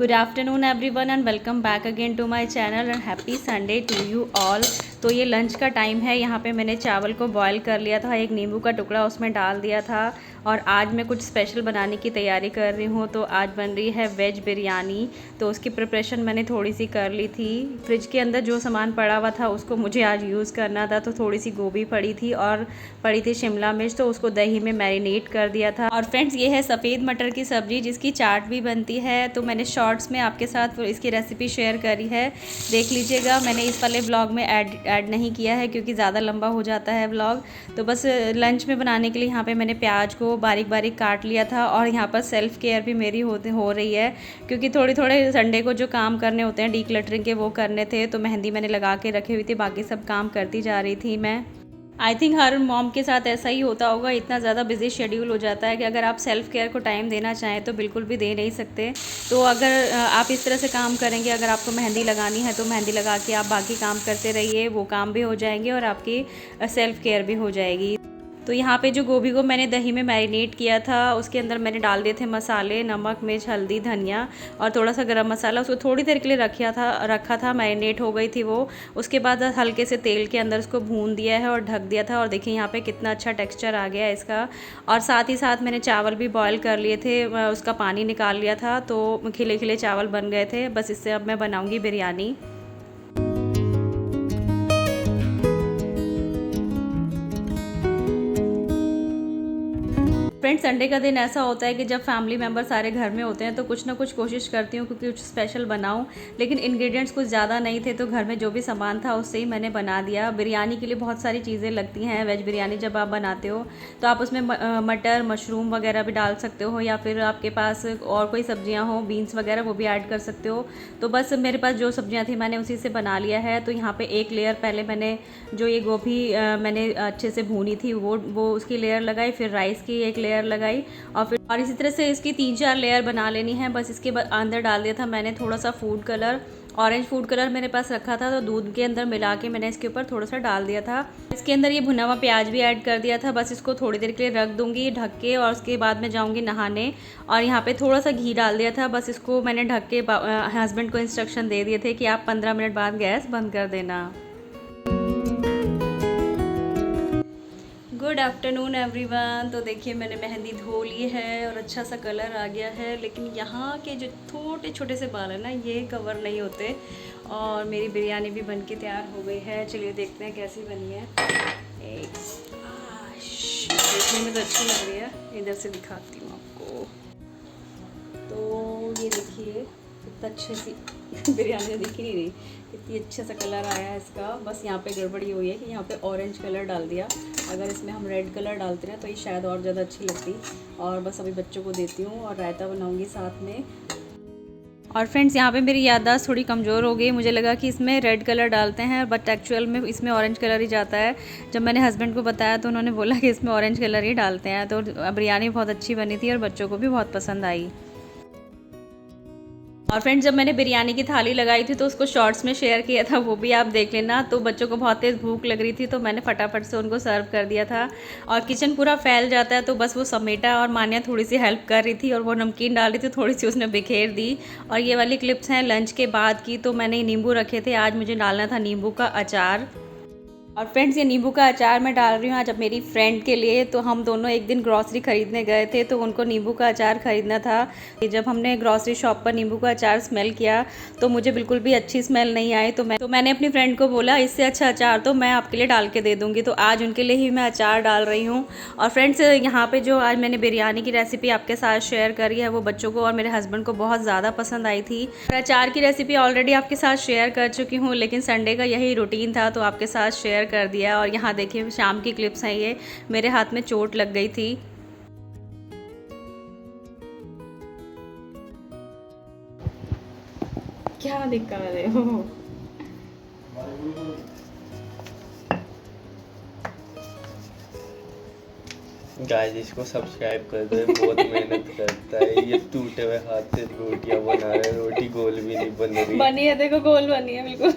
Good afternoon everyone and welcome back again to my channel and happy Sunday to you all. तो ये lunch का time है। यहाँ पे मैंने चावल को बॉईल कर लिया था, एक नींबू का टुकड़ा उसमें डाल दिया था और आज मैं कुछ स्पेशल बनाने की तैयारी कर रही हूँ। तो आज बन रही है वेज बिरयानी। तो उसकी प्रिपरेशन मैंने थोड़ी सी कर ली थी। फ्रिज के अंदर जो सामान पड़ा हुआ था उसको मुझे आज यूज़ करना था। तो थोड़ी सी गोभी पड़ी थी और पड़ी थी शिमला मिर्च, तो उसको दही में मैरिनेट कर दिया था। और फ्रेंड्स ये है सफ़ेद मटर की सब्ज़ी जिसकी चाट भी बनती है। तो मैंने शॉर्ट्स में आपके साथ इसकी रेसिपी शेयर करी है, देख लीजिएगा। मैंने इस वाले व्लॉग में ऐड नहीं किया है क्योंकि ज़्यादा लंबा हो जाता है व्लॉग। तो बस लंच में बनाने के लिए यहाँ पे मैंने प्याज को बारीक बारीक काट लिया था और यहाँ पर सेल्फ़ केयर भी मेरी हो रही है क्योंकि थोड़े संडे को जो काम करने होते हैं डीक्लटरिंग के वो करने थे। तो मेहंदी मैंने लगा के रखी हुई थी, बाकी सब काम करती जा रही थी मैं। आई थिंक हर मॉम के साथ ऐसा ही होता होगा, इतना ज़्यादा बिजी शेड्यूल हो जाता है कि अगर आप सेल्फ़ केयर को टाइम देना चाहें तो बिल्कुल भी दे नहीं सकते। तो अगर आप इस तरह से काम करेंगे, अगर आपको मेहंदी लगानी है तो मेहंदी लगा के आप बाकी काम करते रहिए, वो काम भी हो जाएंगे और आपकी सेल्फ़ केयर भी हो जाएगी। तो यहाँ पे जो गोभी को मैंने दही में मैरिनेट किया था उसके अंदर मैंने डाल दिए थे मसाले, नमक, मिर्च, हल्दी, धनिया और थोड़ा सा गरम मसाला। उसको थोड़ी देर के लिए रखा था, मैरिनेट हो गई थी वो। उसके बाद हल्के से तेल के अंदर उसको भून दिया है और ढक दिया था। और देखिए यहाँ पे कितना अच्छा टेक्सचर आ गया है इसका। और साथ ही साथ मैंने चावल भी बॉयल कर लिए थे, उसका पानी निकाल लिया था, तो खिले खिले चावल बन गए थे। बस इससे अब मैं बनाऊँगी बिरयानी। फ्रेंड्स संडे का दिन ऐसा होता है कि जब फैमिली मेम्बर सारे घर में होते हैं तो कुछ ना कुछ कोशिश करती हूँ क्योंकि कुछ स्पेशल बनाऊँ। लेकिन इंग्रेडिएंट्स कुछ ज़्यादा नहीं थे तो घर में जो भी सामान था उससे ही मैंने बना दिया। बिरयानी के लिए बहुत सारी चीज़ें लगती हैं। वेज बिरयानी जब आप बनाते हो तो आप उसमें मटर, मशरूम वगैरह भी डाल सकते हो या फिर आपके पास और कोई सब्जियाँ हो, बीन्स वगैरह, वो भी ऐड कर सकते हो। तो बस मेरे पास जो सब्जियाँ थी मैंने उसी से बना लिया है। तो यहाँ पर एक लेयर पहले मैंने जो ये गोभी मैंने अच्छे से भूनी थी वो उसकी लेयर लगाई, फिर राइस की एक लेयर लगाई और इसी तरह से इसकी 3-4 लेयर बना लेनी है। बस इसके बाद अंदर डाल दिया था मैंने थोड़ा सा food colour, orange food colour मेरे पास रखा था तो दूध के अंदर मिला के मैंने इसके ऊपर थोड़ा सा डाल दिया था। इसके अंदर ये भुना हुआ प्याज भी ऐड कर दिया था। बस इसको थोड़ी देर के लिए रख दूंगी ढक के और उसके बाद मैं जाऊंगी नहाने। और यहाँ पे थोड़ा सा घी डाल दिया था। बस इसको मैंने ढक के हस्बैंड को इंस्ट्रक्शन दे दिए थे कि आप 15 मिनट बाद गैस बंद कर देना। Good afternoon everyone. तो देखिए मैंने मेहंदी धो ली है और अच्छा सा कलर आ गया है, लेकिन यहाँ के जो छोटे छोटे से बाल हैं ना ये कवर नहीं होते। और मेरी बिरयानी भी बनके तैयार हो गई है। चलिए देखते हैं कैसी बनी है। देखने में तो अच्छी लग रही है, इधर से दिखाती हूँ आपको। तो ये देखिए कितना अच्छे सी बिरयानी दिख ही नहीं रही, इतनी अच्छे सा कलर आया है इसका। बस यहाँ पे गड़बड़ी हुई है कि यहाँ पे ऑरेंज कलर डाल दिया। अगर इसमें हम रेड कलर डालते ना तो ये शायद और ज़्यादा अच्छी लगती। और बस अभी बच्चों को देती हूँ और रायता बनाऊँगी साथ में। और फ्रेंड्स यहाँ पे मेरी याददाश्त थोड़ी कमज़ोर हो गई, मुझे लगा कि इसमें रेड कलर डालते हैं बट एक्चुअल में इसमें ऑरेंज कलर ही जाता है। जब मैंने हस्बैंड को बताया तो उन्होंने बोला कि इसमें ऑरेंज कलर ही डालते हैं। तो बिरयानी बहुत अच्छी बनी थी और बच्चों को भी बहुत पसंद आई। और फ्रेंड्स जब मैंने बिरयानी की थाली लगाई थी तो उसको शॉर्ट्स में शेयर किया था, वो भी आप देख लेना। तो बच्चों को बहुत तेज़ भूख लग रही थी तो मैंने फटाफट से उनको सर्व कर दिया था। और किचन पूरा फैल जाता है तो बस वो समेटा और मान्या थोड़ी सी हेल्प कर रही थी और वो नमकीन डाल रही थी, थोड़ी सी उसने बिखेर दी। और ये वाली क्लिप्स हैं लंच के बाद की। तो मैंने नींबू रखे थे, आज मुझे डालना था नींबू का अचार। और फ्रेंड्स ये नींबू का अचार मैं डाल रही हूँ आज मेरी फ्रेंड के लिए। तो हम दोनों एक दिन ग्रॉसरी ख़रीदने गए थे तो उनको नींबू का अचार ख़रीदना था। जब हमने ग्रॉसरी शॉप पर नींबू का अचार स्मेल किया तो मुझे बिल्कुल भी अच्छी स्मेल नहीं आई। तो मैंने अपनी फ्रेंड को बोला इससे अच्छा अचार तो मैं आपके लिए डाल के दे दूँगी। तो आज उनके लिए ही मैं अचार डाल रही हूँ। और फ्रेंड्स यहाँ पर जो आज मैंने बिरयानी की रेसिपी आपके साथ शेयर करी है वो बच्चों को और मेरे हस्बैंड को बहुत ज़्यादा पसंद आई थी। अचार की रेसिपी ऑलरेडी आपके साथ शेयर कर चुकी हूँ, लेकिन संडे का यही रूटीन था तो आपके साथ शेयर कर दिया। और यहाँ देखिए शाम की क्लिप्स हैं, ये मेरे हाथ में चोट लग गई थी। क्या दिखा रहे हो? गाइस इसको सब्सक्राइब कर दो, बहुत मेहनत करता है। ये टूटे हुए हाथ से रोटियां बना रहे हैं, रोटी गोल भी नहीं बन रही। बनी है, देखो गोल बनी है बिल्कुल।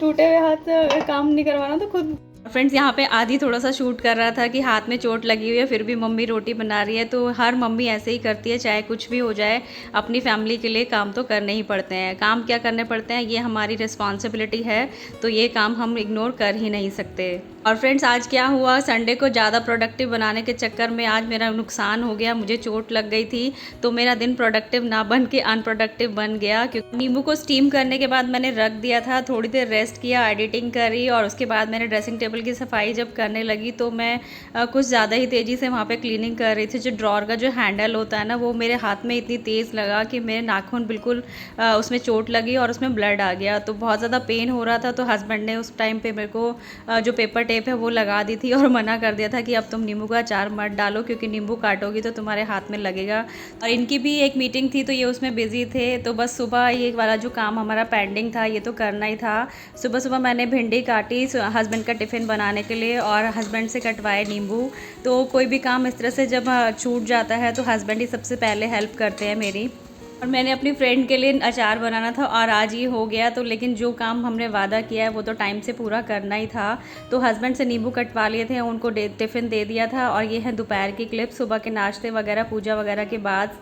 टूटे हुए हाथ से अगर काम नहीं करवाना तो खुद फ्रेंड्स यहाँ पे आदि थोड़ा सा शूट कर रहा था कि हाथ में चोट लगी हुई है फिर भी मम्मी रोटी बना रही है। तो हर मम्मी ऐसे ही करती है, चाहे कुछ भी हो जाए अपनी फैमिली के लिए काम तो करने ही पड़ते हैं। काम क्या करने पड़ते हैं, ये हमारी रिस्पॉन्सिबिलिटी है, तो ये काम हम इग्नोर कर ही नहीं सकते। और फ्रेंड्स आज क्या हुआ, संडे को ज़्यादा प्रोडक्टिव बनाने के चक्कर में आज मेरा नुकसान हो गया, मुझे चोट लग गई थी। तो मेरा दिन प्रोडक्टिव ना बन के अनप्रोडक्टिव बन गया, क्योंकि नींबू को स्टीम करने के बाद मैंने रख दिया था, थोड़ी देर रेस्ट किया, एडिटिंग करी और उसके बाद मैंने ड्रेसिंग टेबल की सफाई जब करने लगी तो मैं कुछ ज़्यादा ही तेज़ी से वहाँ पे क्लीनिंग कर रही थी। जो ड्रॉर का जो हैंडल होता है ना, वो मेरे हाथ में इतनी तेज़ लगा कि मेरे नाखून बिल्कुल उसमें चोट लगी और उसमें ब्लड आ गया। तो बहुत ज़्यादा पेन हो रहा था। तो हस्बैंड ने उस टाइम पे मेरे को जो पेपर टेप है वो लगा दी थी और मना कर दिया था कि अब तुम नींबू का अचार मत डालो, क्योंकि नींबू काटोगी तो तुम्हारे हाथ में लगेगा। और इनकी भी एक मीटिंग थी तो ये उसमें बिज़ी थे। तो बस सुबह ये वाला जो काम हमारा पेंडिंग था ये तो करना ही था। सुबह सुबह मैंने भिंडी काटी हस्बैंड का टिफ़िन बनाने के लिए और हस्बैंड से कटवाए नींबू। तो कोई भी काम इस तरह से जब छूट जाता है तो हस्बैंड ही सबसे पहले हेल्प करते हैं मेरी। और मैंने अपनी फ्रेंड के लिए अचार बनाना था और आज ये हो गया। तो लेकिन जो काम हमने वादा किया है वो तो टाइम से पूरा करना ही था। तो हस्बैंड से नींबू कटवा लिए थे, उनको टिफ़िन दे दिया था। और ये है दोपहर की क्लिप, सुबह के नाश्ते वगैरह पूजा वगैरह के बाद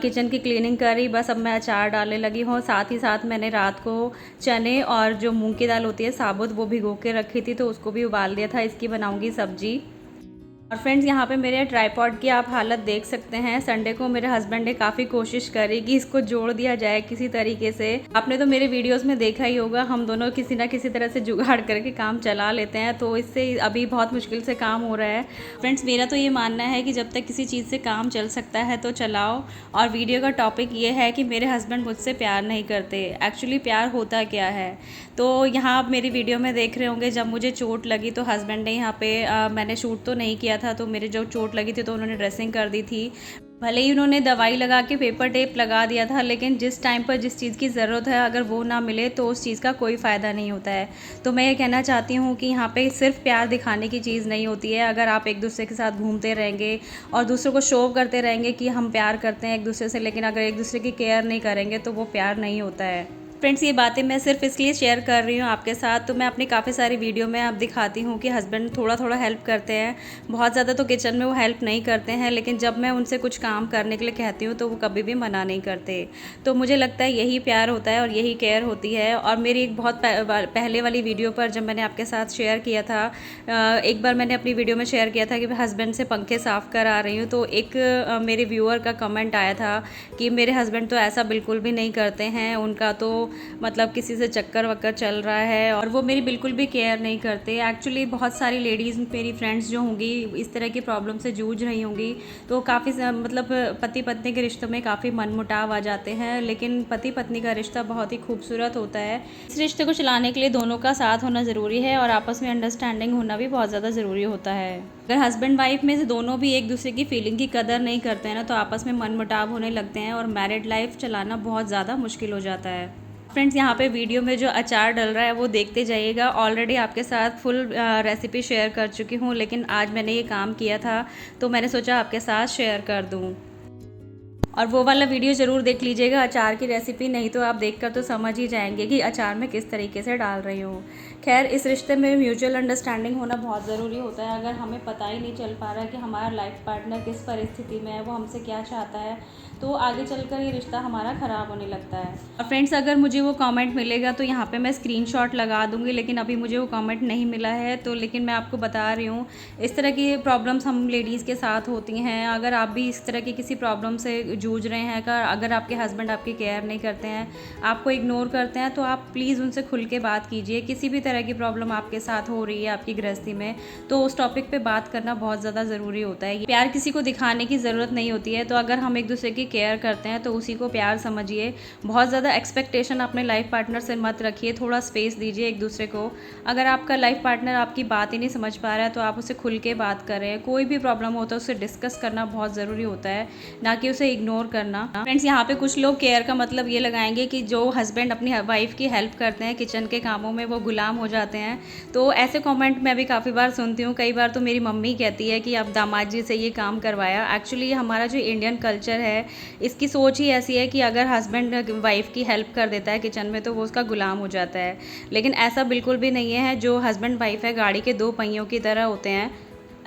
किचन की क्लीनिंग करी। बस अब मैं अचार डालने लगी हूँ। साथ ही साथ मैंने रात को चने और जो मूँग की दाल होती है साबुत, वो भिगो के रखी थी, तो उसको भी उबाल दिया था। इसकी बनाऊँगी सब्जी। और फ्रेंड्स यहाँ पे मेरे ट्राईपॉड की आप हालत देख सकते हैं। संडे को मेरे हस्बैंड ने काफ़ी कोशिश करी कि इसको जोड़ दिया जाए किसी तरीके से। आपने तो मेरे वीडियोस में देखा ही होगा, हम दोनों किसी ना किसी तरह से जुगाड़ करके काम चला लेते हैं। तो इससे अभी बहुत मुश्किल से काम हो रहा है। फ्रेंड्स मेरा तो ये मानना है कि जब तक किसी चीज़ से काम चल सकता है तो चलाओ। और वीडियो का टॉपिक ये है कि मेरे हस्बैंड मुझसे प्यार नहीं करते। एक्चुअली प्यार होता क्या है, तो यहाँ आप मेरी वीडियो में देख रहे होंगे जब मुझे चोट लगी तो हस्बैंड ने यहाँ पे मैंने शूट तो नहीं किया था, तो मेरे जो चोट लगी थी तो उन्होंने ड्रेसिंग कर दी थी। भले ही उन्होंने दवाई लगा के पेपर टेप लगा दिया था, लेकिन जिस टाइम पर जिस चीज़ की ज़रूरत है अगर वो ना मिले तो उस चीज़ का कोई फ़ायदा नहीं होता है। तो मैं ये कहना चाहती हूँ कि यहाँ पे सिर्फ प्यार दिखाने की चीज़ नहीं होती है। अगर आप एक दूसरे के साथ घूमते रहेंगे और दूसरों को शो करते रहेंगे कि हम प्यार करते हैं एक दूसरे से, लेकिन अगर एक दूसरे की केयर नहीं करेंगे तो वो प्यार नहीं होता है। फ्रेंड्स ये बातें मैं सिर्फ इसलिए शेयर कर रही हूँ आपके साथ। तो मैं अपनी काफ़ी सारी वीडियो में आप दिखाती हूँ कि हस्बैंड थोड़ा थोड़ा हेल्प करते हैं, बहुत ज़्यादा तो किचन में वो हेल्प नहीं करते हैं, लेकिन जब मैं उनसे कुछ काम करने के लिए कहती हूँ तो वो कभी भी मना नहीं करते। तो मुझे लगता है यही प्यार होता है और यही केयर होती है। और मेरी एक बहुत पहले वाली वीडियो पर जब मैंने आपके साथ शेयर किया था, एक बार मैंने अपनी वीडियो में शेयर किया था कि मैं हस्बैंड से पंखे साफ़ कर आ रही हूँ, तो एक मेरे व्यूअर का कमेंट आया था कि मेरे हस्बैंड तो ऐसा बिल्कुल भी नहीं करते हैं, उनका तो मतलब किसी से चक्कर वक्कर चल रहा है और वो मेरी बिल्कुल भी केयर नहीं करते। एक्चुअली बहुत सारी लेडीज़ मेरी फ्रेंड्स जो होंगी इस तरह की प्रॉब्लम से जूझ रही होंगी, तो काफ़ी मतलब पति पत्नी के रिश्तों में काफ़ी मनमुटाव आ जाते हैं, लेकिन पति पत्नी का रिश्ता बहुत ही खूबसूरत होता है। इस रिश्ते को चलाने के लिए दोनों का साथ होना ज़रूरी है और आपस में अंडरस्टैंडिंग होना भी बहुत ज़्यादा ज़रूरी होता है। अगर हस्बैंड वाइफ में से दोनों भी एक दूसरे की फीलिंग की कदर नहीं करते हैं ना, तो आपस में मनमुटाव होने लगते हैं और मैरिड लाइफ चलाना बहुत ज़्यादा मुश्किल हो जाता है। फ्रेंड्स यहाँ पे वीडियो में जो अचार डल रहा है वो देखते जाइएगा। ऑलरेडी आपके साथ फुल रेसिपी शेयर कर चुकी हूँ, लेकिन आज मैंने ये काम किया था तो मैंने सोचा आपके साथ शेयर कर दूँ। और वो वाला वीडियो ज़रूर देख लीजिएगा अचार की रेसिपी, नहीं तो आप देखकर तो समझ ही जाएंगे कि अचार मैं किस तरीके से डाल रही हूँ। खैर इस रिश्ते में म्यूचुअल अंडरस्टैंडिंग होना बहुत ज़रूरी होता है। अगर हमें पता ही नहीं चल पा रहा है कि हमारा लाइफ पार्टनर किस परिस्थिति में है, वो हमसे क्या चाहता है, तो आगे चलकर ये रिश्ता हमारा ख़राब होने लगता है। और फ्रेंड्स अगर मुझे वो कमेंट मिलेगा तो यहाँ पे मैं स्क्रीनशॉट लगा दूँगी, लेकिन अभी मुझे वो कमेंट नहीं मिला है। तो लेकिन मैं आपको बता रही हूँ इस तरह की प्रॉब्लम्स हम लेडीज़ के साथ होती हैं। अगर आप भी इस तरह की किसी प्रॉब्लम से जूझ रहे हैं, अगर आपके हस्बैंड आपकी केयर नहीं करते हैं, आपको इग्नोर करते हैं, तो आप प्लीज़ उनसे खुल के बात कीजिए। किसी भी तरह की प्रॉब्लम आपके साथ हो रही है आपकी गृहस्थी में, तो उस टॉपिक पे बात करना बहुत ज़्यादा ज़रूरी होता है। प्यार किसी को दिखाने की ज़रूरत नहीं होती है। तो अगर हम एक दूसरे की केयर करते हैं तो उसी को प्यार समझिए। बहुत ज़्यादा एक्सपेक्टेशन अपने लाइफ पार्टनर से मत रखिए, थोड़ा स्पेस दीजिए एक दूसरे को। अगर आपका लाइफ पार्टनर आपकी बात ही नहीं समझ पा रहा है तो आप उसे खुल के बात करें। कोई भी प्रॉब्लम होता है उससे डिस्कस करना बहुत ज़रूरी होता है, ना कि उसे इग्नोर इग्नोर करना। फ्रेंड्स यहाँ पे कुछ लोग केयर का मतलब ये लगाएंगे कि जो हस्बैंड अपनी वाइफ की हेल्प करते हैं किचन के कामों में वो गुलाम हो जाते हैं। तो ऐसे कमेंट मैं भी काफ़ी बार सुनती हूँ। कई बार तो मेरी मम्मी कहती है कि अब दामाद जी से ये काम करवाया। एक्चुअली हमारा जो इंडियन कल्चर है इसकी सोच ही ऐसी है कि अगर हस्बैंड वाइफ की हेल्प कर देता है किचन में तो वो उसका गुलाम हो जाता है, लेकिन ऐसा बिल्कुल भी नहीं है। जो हस्बैंड वाइफ है गाड़ी के दो पहियों की तरह होते हैं।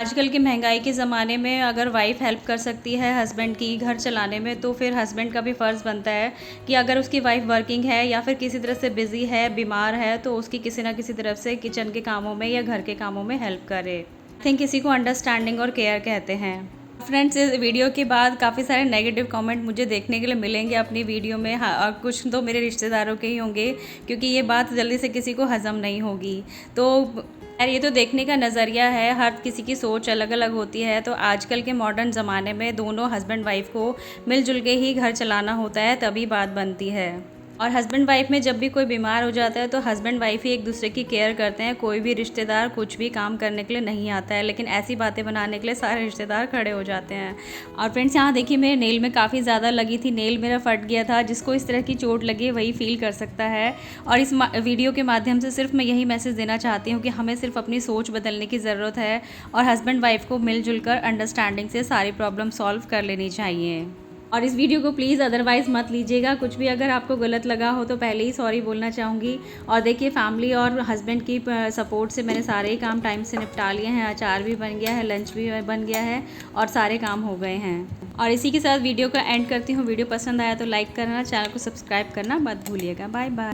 आजकल की महंगाई के ज़माने में अगर वाइफ हेल्प कर सकती है हस्बैंड की घर चलाने में तो फिर हस्बैंड का भी फ़र्ज़ बनता है कि अगर उसकी वाइफ वर्किंग है या फिर किसी तरह से बिज़ी है, बीमार है, तो उसकी किसी ना किसी तरफ से किचन के कामों में या घर के कामों में हेल्प करे। आई थिंक इसी को अंडरस्टैंडिंग और केयर कहते हैं। फ्रेंड्स इस वीडियो के बाद काफ़ी सारे नेगेटिव कमेंट मुझे देखने के लिए मिलेंगे अपनी वीडियो में। हाँ, और कुछ तो मेरे रिश्तेदारों के ही होंगे क्योंकि ये बात जल्दी से किसी को हज़म नहीं होगी। तो यार ये तो देखने का नज़रिया है, हर किसी की सोच अलग अलग होती है। तो आजकल के मॉडर्न ज़माने में दोनों हस्बैंड वाइफ को मिलजुल के ही घर चलाना होता है, तभी बात बनती है। और हस्बैंड वाइफ में जब भी कोई बीमार हो जाता है तो हस्बैंड वाइफ ही एक दूसरे की केयर करते हैं। कोई भी रिश्तेदार कुछ भी काम करने के लिए नहीं आता है, लेकिन ऐसी बातें बनाने के लिए सारे रिश्तेदार खड़े हो जाते हैं। और फ्रेंड्स यहाँ देखिए मेरे नेल में काफ़ी ज़्यादा लगी थी, नेल मेरा फट गया था। जिसको इस तरह की चोट लगी वही फील कर सकता है। और इस वीडियो के माध्यम से सिर्फ मैं यही मैसेज देना चाहती हूँ कि हमें सिर्फ अपनी सोच बदलने की ज़रूरत है और हस्बैंड वाइफ को मिलजुल कर अंडरस्टैंडिंग से सारी प्रॉब्लम सॉल्व कर लेनी चाहिए। और इस वीडियो को प्लीज़ अदरवाइज़ मत लीजिएगा। कुछ भी अगर आपको गलत लगा हो तो पहले ही सॉरी बोलना चाहूँगी। और देखिए फैमिली और हस्बैंड की सपोर्ट से मैंने सारे ही काम टाइम से निपटा लिए हैं। अचार भी बन गया है, लंच भी बन गया है और सारे काम हो गए हैं। और इसी के साथ वीडियो का एंड करती हूँ। वीडियो पसंद आया तो लाइक करना, चैनल को सब्सक्राइब करना मत भूलिएगा। Bye bye.